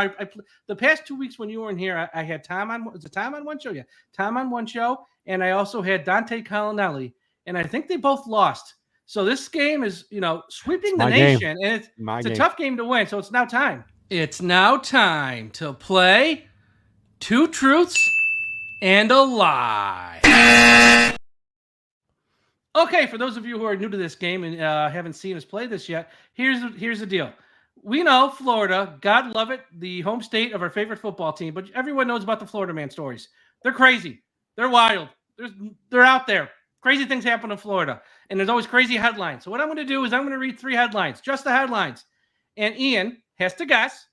The past 2 weeks when you weren't here, I had Tom on. Was it Tom on one show? Yeah, Tom on one show, and I also had Dante Colonelli, and I think they both lost. So this game is, you know, sweeping the nation, and it's a tough game to win. So it's now time. It's now time to play Two Truths and a Lie. Okay, for those of you who are new to this game and haven't seen us play this yet, here's the deal. We know Florida, God love it, the home state of our favorite football team, but everyone knows about the Florida man stories. They're crazy. They're wild. They're out there. Crazy things happen in Florida, and there's always crazy headlines. So what I'm going to do is I'm going to read 3 headlines, just the headlines, and Ian has to guess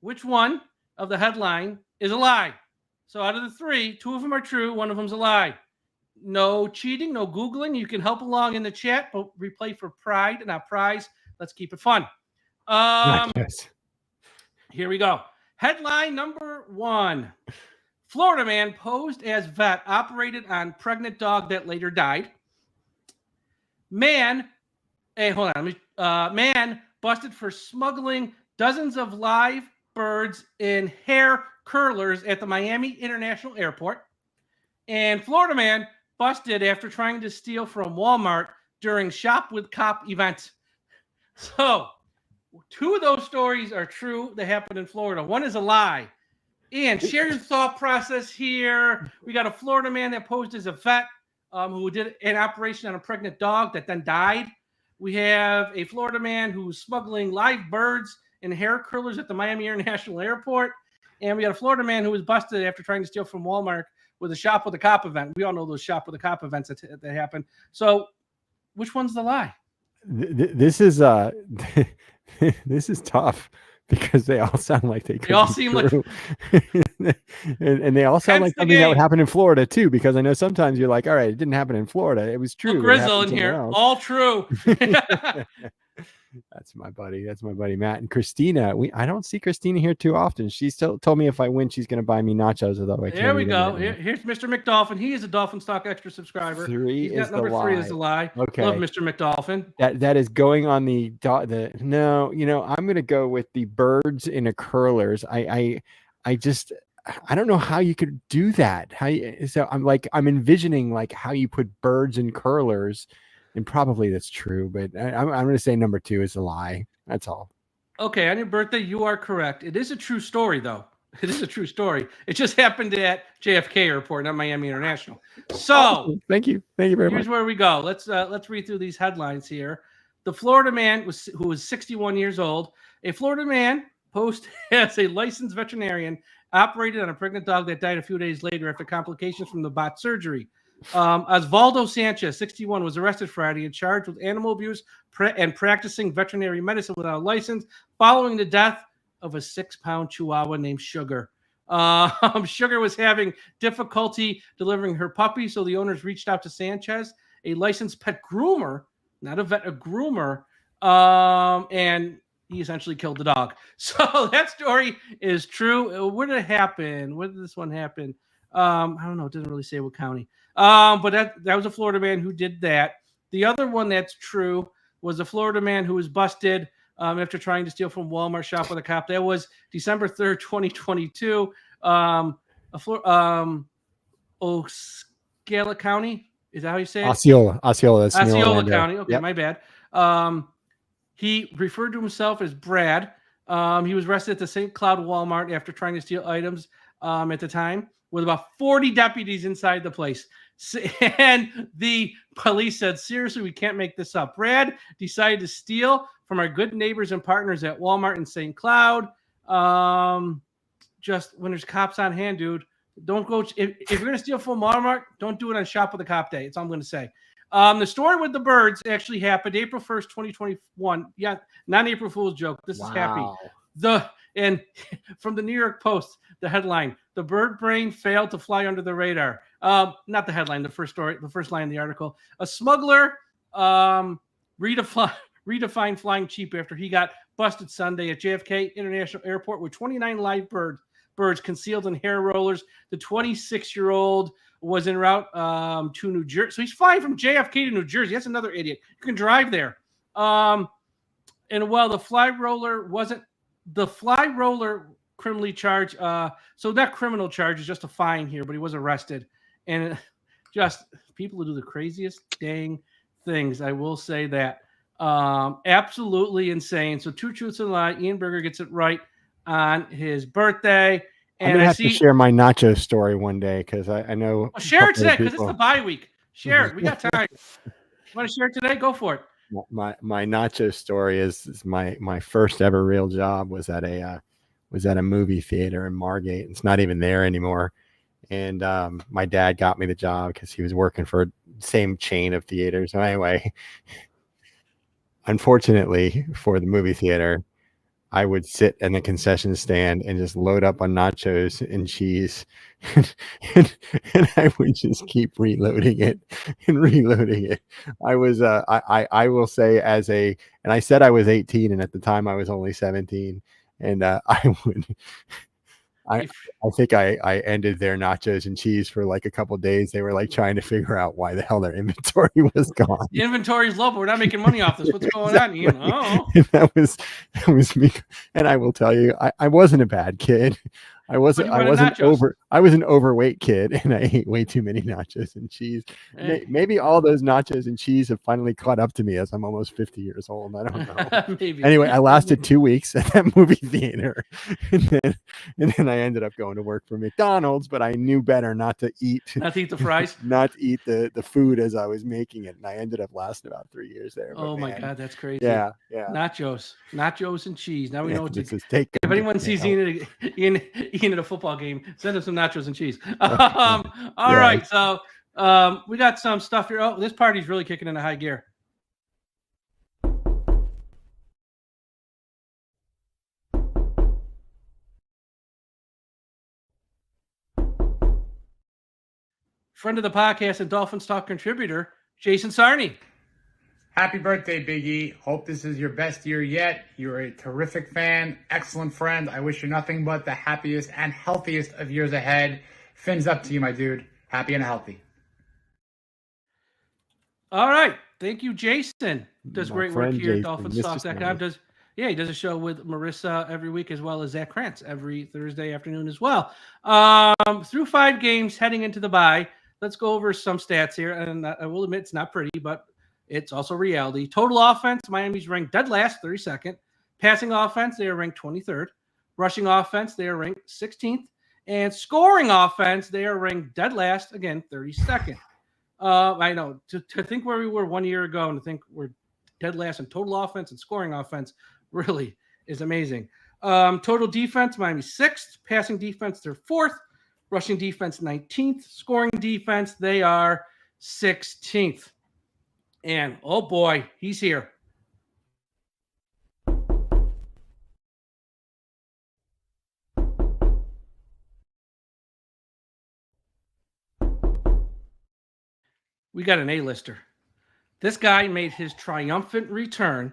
which one of the headline is a lie. So out of the 3, 2 of them are true, 1 of them's a lie. No cheating, no Googling. You can help along in the chat, but we play for pride, not prize. Let's keep it fun. Here we go. Headline number 1. Florida man posed as vet, operated on pregnant dog that later died. Man busted for smuggling dozens of live birds in hair curlers at the Miami International Airport. And Florida man busted after trying to steal from Walmart during Shop with Cop event. So 2 of those stories are true. They happened in Florida. 1 is a lie. Ian, share your thought process here. We got a Florida man that posed as a vet who did an operation on a pregnant dog that then died. We have a Florida man who's smuggling live birds and hair curlers at the Miami International Airport. And we got a Florida man who was busted after trying to steal from Walmart with a Shop with a Cop event. We all know those Shop with a Cop events that happen. So which one's the lie? This is this is tough because they all sound like they all seem true. and they all sound like something that would happen in Florida too, because I know sometimes you're like, all right, it didn't happen in Florida. It was true. Grizzle in here. Else. All true. That's my buddy. That's my buddy Matt. And Christina, I don't see Christina here too often. She still told me if I win, she's going to buy me nachos. Although there we go. Here's Mr. McDolphin. He is a Dolphins Talk Extra subscriber. 3 He's is got number the 3 lie. is the lie. Okay. Love Mr. McDolphin. That is going on the no. You know, I'm going to go with the birds in a curlers. I don't know how you could do that. So I'm envisioning like how you put birds in curlers. And probably that's true, but I'm going to say number 2 is a lie. That's all. Okay, on your birthday, you are correct. It is a true story, though. It is a true story. It just happened at JFK Airport, not Miami International. So, Awesome. Thank you very much. Here's where we go. Let's read through these headlines here. The Florida man who was 61 years old. A Florida man posed as a licensed veterinarian operated on a pregnant dog that died a few days later after complications from the bot surgery. Osvaldo Sanchez, 61, was arrested Friday and charged with animal abuse and practicing veterinary medicine without a license following the death of a 6-pound Chihuahua named Sugar. Sugar was having difficulty delivering her puppy, so the owners reached out to Sanchez, a licensed pet groomer, not a vet, a groomer, and he essentially killed the dog. So that story is true. Where did it happen? Where did this one happen? I don't know. It doesn't really say what county. But that was a Florida man who did that. The other one that's true was a Florida man who was busted after trying to steal from Walmart shop with a cop. That was December 3rd, 2022. Osceola County. Is that how you say it? Osceola. That's Osceola County. Okay, yep. My bad. He referred to himself as Brad. He was arrested at the St. Cloud Walmart after trying to steal items at the time, with about 40 deputies inside the place. And the police said, seriously, we can't make this up. Brad decided to steal from our good neighbors and partners at Walmart in St. Cloud. Just when there's cops on hand, dude, don't go. If you're going to steal from Walmart, don't do it on Shop with a Cop Day. That's all I'm going to say. The story with the birds actually happened April 1st, 2021. Yeah, not an April Fool's joke. This is happy. And from the New York Post, the headline, the bird brain failed to fly under the radar. Not the headline, the first story, the first line of the article. A smuggler redefined flying cheap after he got busted Sunday at JFK International Airport with 29 live birds concealed in hair rollers. The 26-year-old was en route to New Jersey. So he's flying from JFK to New Jersey. That's another idiot. You can drive there. And while the fly roller criminally charged, so that criminal charge is just a fine here, but he was arrested. And just people who do the craziest dang things, I will say that. Absolutely insane. So 2 truths and a lie. Ian Berger gets it right on his birthday. And I'm gonna have to share my nacho story one day because I know. Share it today because it's the bye week. Share it. We got time. You want to share it today? Go for it. My nacho story is my first ever real job was at a movie theater in Margate. It's not even there anymore. And my dad got me the job because he was working for the same chain of theaters. So anyway, unfortunately for the movie theater, I would sit in the concession stand and just load up on nachos and cheese. and I would just keep reloading it. I was, I will say and I said I was 18 and at the time I was only 17. And I think I ended their nachos and cheese for like a couple of days. They were like trying to figure out why the hell their inventory was gone. The inventory is low, but we're not making money off this. What's going on, Ian? Oh, and that was me. And I will tell you, I wasn't a bad kid. I was an overweight kid, and I ate way too many nachos and cheese. Maybe all those nachos and cheese have finally caught up to me as I'm almost 50 years old. I don't know. Maybe. Anyway, I lasted 2 weeks at that movie theater, and then I ended up going to work for McDonald's. But I knew better not to eat the fries, not to eat the food as I was making it, and I ended up lasting about 3 years there. Oh my God, that's crazy. Yeah. Nachos and cheese. Now we know what to take. If anyone sees Ian at a football game, send him some nachos and cheese. All right, so we got some stuff here. Oh, this party's really kicking into high gear. Friend of the podcast and Dolphins Talk contributor, Jason Sarney. Happy birthday, Big E. Hope this is your best year yet. You're a terrific fan, excellent friend. I wish you nothing but the happiest and healthiest of years ahead. Fins up to you, my dude. Happy and healthy. All right. Thank you, Jason. Does great work here at Jason, DolphinsTalk.com. He does a show with Marissa every week, as well as Zach Krantz every Thursday afternoon as well. Through 5 games heading into the bye, let's go over some stats here. And I will admit it's not pretty, but it's also reality. Total offense, Miami's ranked dead last, 32nd. Passing offense, they are ranked 23rd. Rushing offense, they are ranked 16th. And scoring offense, they are ranked dead last, again, 32nd. I know, to think where we were 1 year ago and to think we're dead last in total offense and scoring offense really is amazing. Total defense, Miami 6th. Passing defense, they're 4th. Rushing defense, 19th. Scoring defense, they are 16th. And, oh boy, he's here. We got an A-lister. This guy made his triumphant return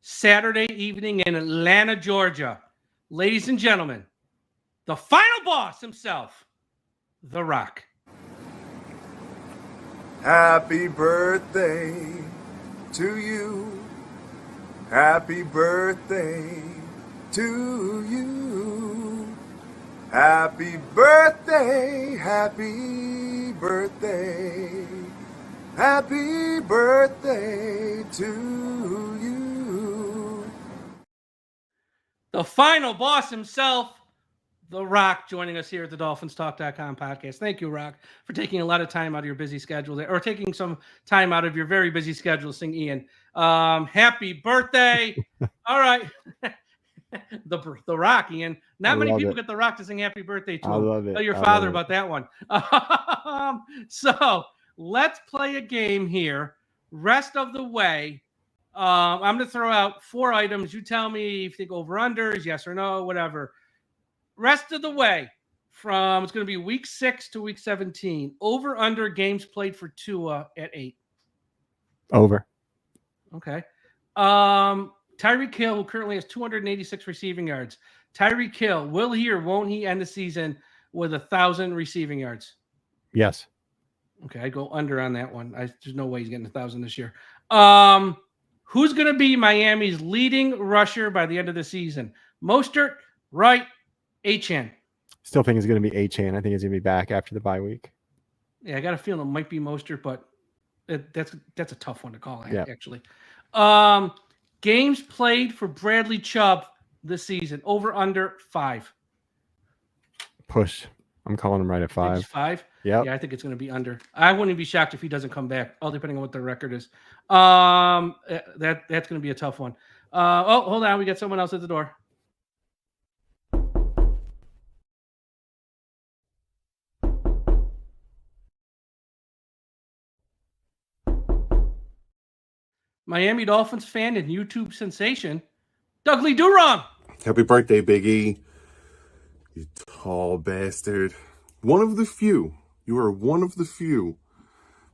Saturday evening in Atlanta, Georgia. Ladies and gentlemen, the final boss himself, The Rock. Happy birthday to you. Happy birthday to you. Happy birthday, happy birthday. Happy birthday to you. The final boss himself, The Rock, joining us here at the DolphinsTalk.com podcast. Thank you, Rock, for taking a lot of time out of your busy schedule, or taking some time out of your very busy schedule to sing Ian. Happy birthday. All right. The Rock, Ian. Not many people get The Rock to sing happy birthday to him. I love it. Tell your father about that one. So let's play a game here. Rest of the way. I'm going to throw out 4 items. You tell me if you think over-unders, yes or no, whatever. Rest of the way from, it's going to be week 6 to week 17. Over-under games played for Tua at 8. Over. Okay. Tyreek Hill, who currently has 286 receiving yards. Tyreek Hill, will he or won't he end the season with 1,000 receiving yards? Yes. Okay, I go under on that one. There's no way he's getting 1,000 this year. Who's going to be Miami's leading rusher by the end of the season? Mostert, Wright, Achane. Still think it's going to be Achane. I think he's going to be back after the bye week. Yeah, I got a feeling it might be Mostert, but that's a tough one to call, actually. Games played for Bradley Chubb this season, over under 5. Push. I'm calling him right at 5. 5? Yeah. Yeah, I think it's going to be under. I wouldn't be shocked if he doesn't come back, all depending on what their record is. That's going to be a tough one. Hold on. We got someone else at the door. Miami Dolphins fan and YouTube sensation, Dudley Durong. Happy birthday, Big E. You tall bastard. One of the few. You are one of the few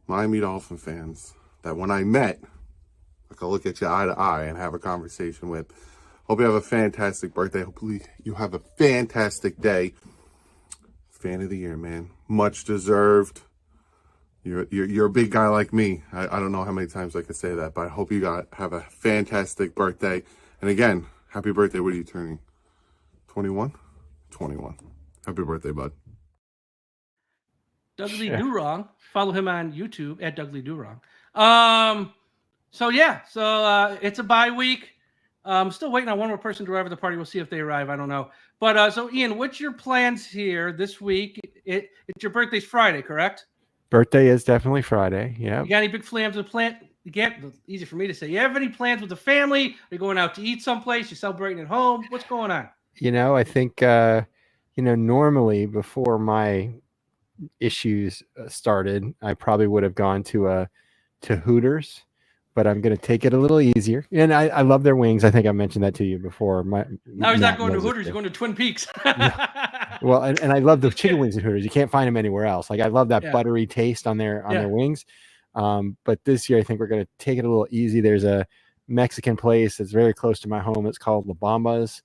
Miami Dolphin fans that when I met, I could look at you eye to eye and have a conversation with. Hope you have a fantastic birthday. Hopefully you have a fantastic day. Fan of the year, man. Much deserved. You're a big guy like me. I don't know how many times I could say that, but I hope you have a fantastic birthday. And again, happy birthday. What are you turning? 21? 21. Happy birthday, bud. Dudley Durong. Follow him on YouTube at Dudley Durong. So it's a bye week. I'm still waiting on one more person to arrive at the party. We'll see if they arrive. I don't know. But so Ian, what's your plans here this week? It's your birthday's Friday, correct? Birthday is definitely Friday. Yeah. You got any big plans with easy for me to say. You have any plans with the family? Are you going out to eat someplace? You celebrating at home? What's going on? I think normally before my issues started, I probably would have gone to Hooters, but I'm going to take it a little easier. And I love their wings. I think I mentioned that to you before. Now he's not going to Hooters. He's going to Twin Peaks. Well, and I love the chicken wings at Hooters. You can't find them anywhere else. Like I love that buttery taste on their wings. But this year I think we're going to take it a little easy. There's a Mexican place that's very close to my home. It's called La Bamba's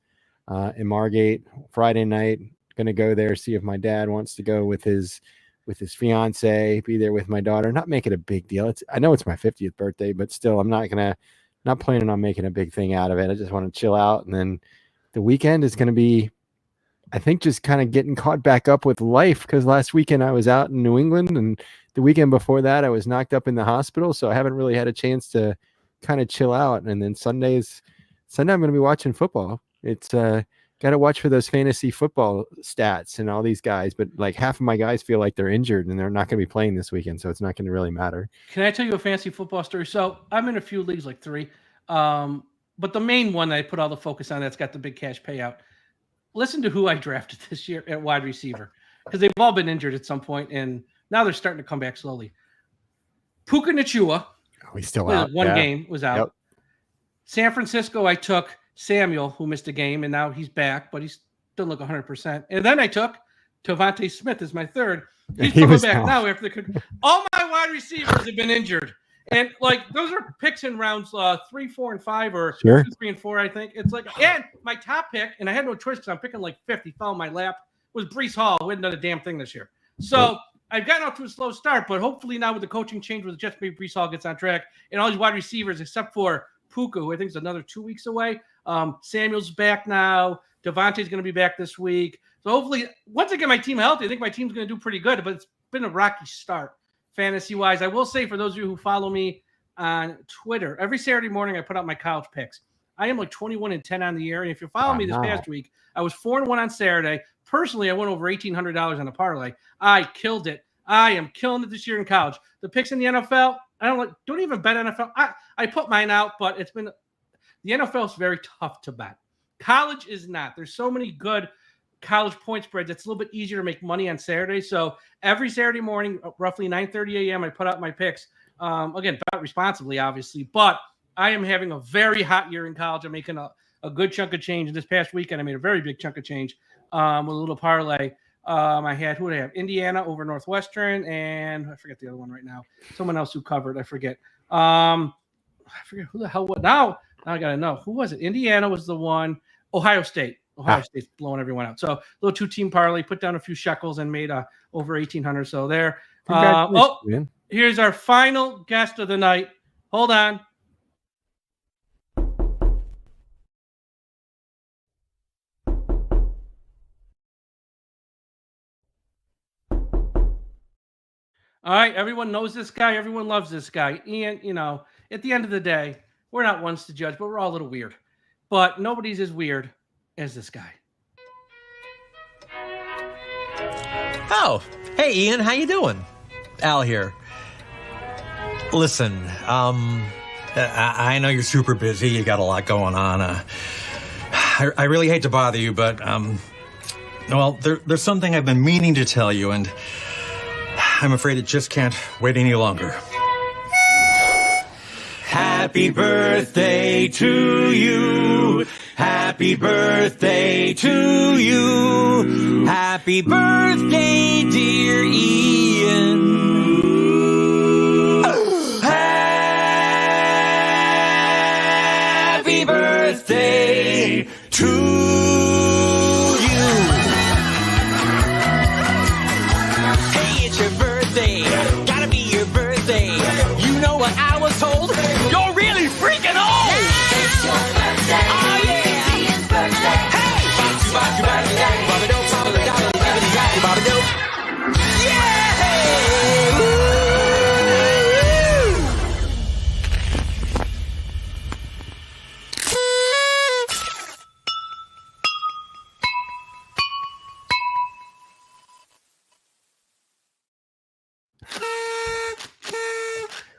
in Margate. Friday night, going to go there, see if my dad wants to go with his fiance, be there with my daughter. Not make it a big deal. I know it's my 50th birthday, but still I'm not planning on making a big thing out of it. I just want to chill out. And then the weekend is going to be, I think, just kind of getting caught back up with life, because last weekend I was out in New England, and the weekend before that I was knocked up in the hospital. So I haven't really had a chance to kind of chill out. And then Sunday's Sunday I'm going to be watching football. It's got to watch for those fantasy football stats and all these guys. But like half of my guys feel like they're injured and they're not going to be playing this weekend, so it's not going to really matter. Can I tell you a fantasy football story? So I'm in a few leagues, like 3. But the main one that I put all the focus on, that's got the big cash payout. Listen to who I drafted this year at wide receiver, because they've all been injured at some point, and now they're starting to come back slowly. Puka Nacua, he's still out. One game was out. Yep. San Francisco, I took Samuel, who missed a game, and now he's back, but he's still look 100%. And then I took Devontae Smith as my third. He's coming back now after all my wide receivers have been injured. And like those are picks in rounds 3, 4, and 5, or 2, 3, and 4. I think it's like, and my top pick, and I had no choice because I'm picking like 50. Fell in my lap was Breece Hall, who hadn't done a damn thing this year. So I've gotten off to a slow start, but hopefully now with the coaching change with the Jets, maybe Breece Hall gets on track, and all these wide receivers except for Puka, who I think is another 2 weeks away. Samuel's back now. Devontae's going to be back this week. So hopefully, once I get my team healthy, I think my team's going to do pretty good. But it's been a rocky start. Fantasy-wise, I will say for those of you who follow me on Twitter, every Saturday morning I put out my college picks. I am like 21-10 on the year, and if you follow me this past week, I was 4-1 on Saturday. Personally, I went over $1,800 on a parlay. I killed it. I am killing it this year in college. The picks in the NFL, don't even bet NFL. I put mine out, but the NFL is very tough to bet. College is not. There's so many good college point spreads. It's a little bit easier to make money on Saturday. So every Saturday morning, roughly 9:30 a.m., I put out my picks. Again, bet responsibly, obviously, but I am having a very hot year in college. I'm making a good chunk of change. This past weekend, I made a very big chunk of change with a little parlay. I had, who did I have? Indiana over Northwestern, and I forget the other one right now. Someone else who covered, I forget. I forget who the hell what. Now I got to know. Who was it? Indiana was the one. Ohio State. Ohio State's blowing everyone out. So little 2-team parlay, put down a few shekels and made over 1,800. So there. Here's our final guest of the night. Hold on. All right, everyone knows this guy. Everyone loves this guy. Ian, at the end of the day, we're not ones to judge, but we're all a little weird. But nobody's as weird as this guy. Oh, hey, Ian, how you doing? Al here. Listen, I know you're super busy. You got a lot going on. I really hate to bother you, but, there's something I've been meaning to tell you, and I'm afraid it just can't wait any longer. Happy birthday to you. Happy birthday to you. Happy birthday, dear Ian. Happy birthday to you. Hey, it's your birthday. Gotta be your birthday. You know what I was told? You're really freaking old. It's your birthday. Oh, yeah.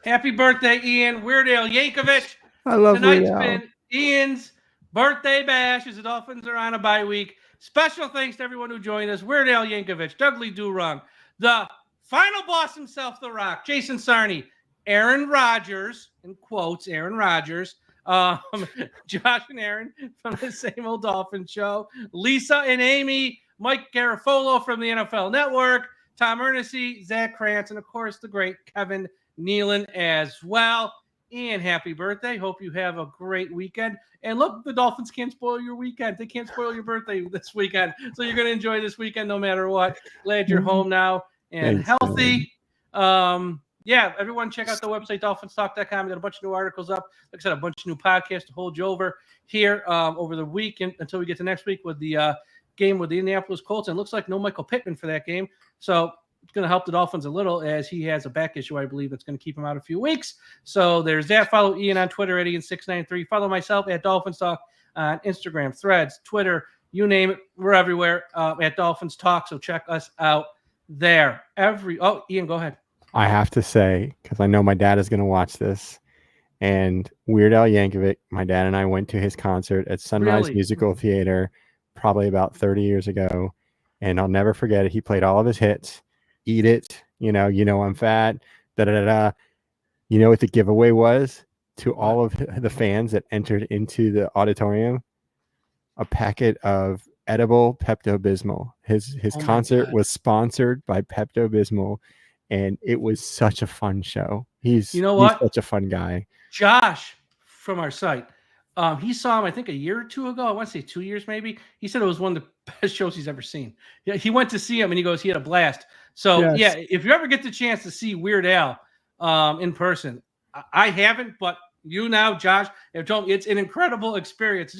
Happy birthday, Ian. Weird Al Yankovic. I love Tonight's Weird Al. been Ian's birthday bash as the Dolphins are on a bye week. Special thanks to everyone who joined us. Weird Al Yankovic, Douglas Durong, the final boss himself, The Rock, Jason Sarney, Aaron Rodgers, in quotes, Aaron Rodgers, Josh and Aaron from the Same Old Dolphin Show, Lisa and Amy, Mike Garafolo from the NFL Network, Tom Ernest, Zach Krantz, and of course the great Kevin Nealon as well. Ian, happy birthday. Hope you have a great weekend. And look, the Dolphins can't spoil your weekend. They can't spoil your birthday this weekend. So you're going to enjoy this weekend no matter what. Glad you're home now and healthy. Yeah, everyone check out the website, DolphinsTalk.com. We got a bunch of new articles up. Like I said, a bunch of new podcasts to hold you over here over the week until we get to next week with the game with the Indianapolis Colts. And it looks like no Michael Pittman for that game. So It's going to help the Dolphins a little as he has a back issue, I believe, that's going to keep him out a few weeks. So there's that. Follow Ian on Twitter at Ian693. Follow myself at Dolphins Talk on Instagram, Threads, Twitter, you name it. We're everywhere at Dolphins Talk. So check us out there. Ian, go ahead. I have to say, because I know my dad is going to watch this, and Weird Al Yankovic, my dad and I went to his concert at Sunrise Musical Theater probably about 30 years ago, and I'll never forget it. He played all of his hits. Eat It, you know I'm fat, da-da-da-da. You know what the giveaway was to all of the fans that entered into the auditorium? A packet of edible Pepto-Bismol. His concert was sponsored by Pepto-Bismol, and it was such a fun show. He's such a fun guy. Josh from our site, he saw him, I think, a year or two ago. I want to say 2 years maybe. He said it was one of the best shows he's ever seen. Yeah, he went to see him, and he goes, he had a blast. So, yeah, if you ever get the chance to see Weird Al in person, I haven't, but you now, Josh, it's an incredible experience. It's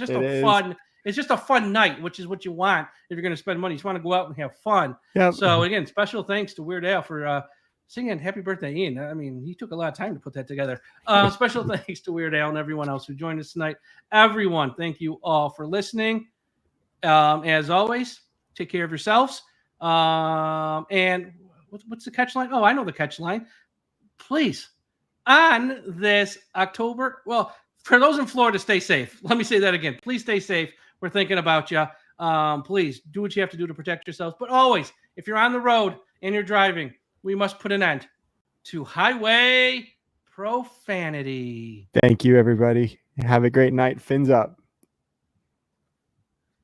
just a fun night, which is what you want if you're going to spend money. You just want to go out and have fun. Yep. So, again, special thanks to Weird Al for singing Happy Birthday, Ian. I mean, he took a lot of time to put that together. Special thanks to Weird Al and everyone else who joined us tonight. Everyone, thank you all for listening. As always, take care of yourselves. And what's the catch line? Oh, I know the catch line. Please, on this October, well, for those in Florida, stay safe. Let me say that again. Please stay safe. We're thinking about you. Please do what you have to do to protect yourselves. But always, if you're on the road and you're driving, we must put an end to highway profanity. Thank you, everybody. Have a great night. Fins up.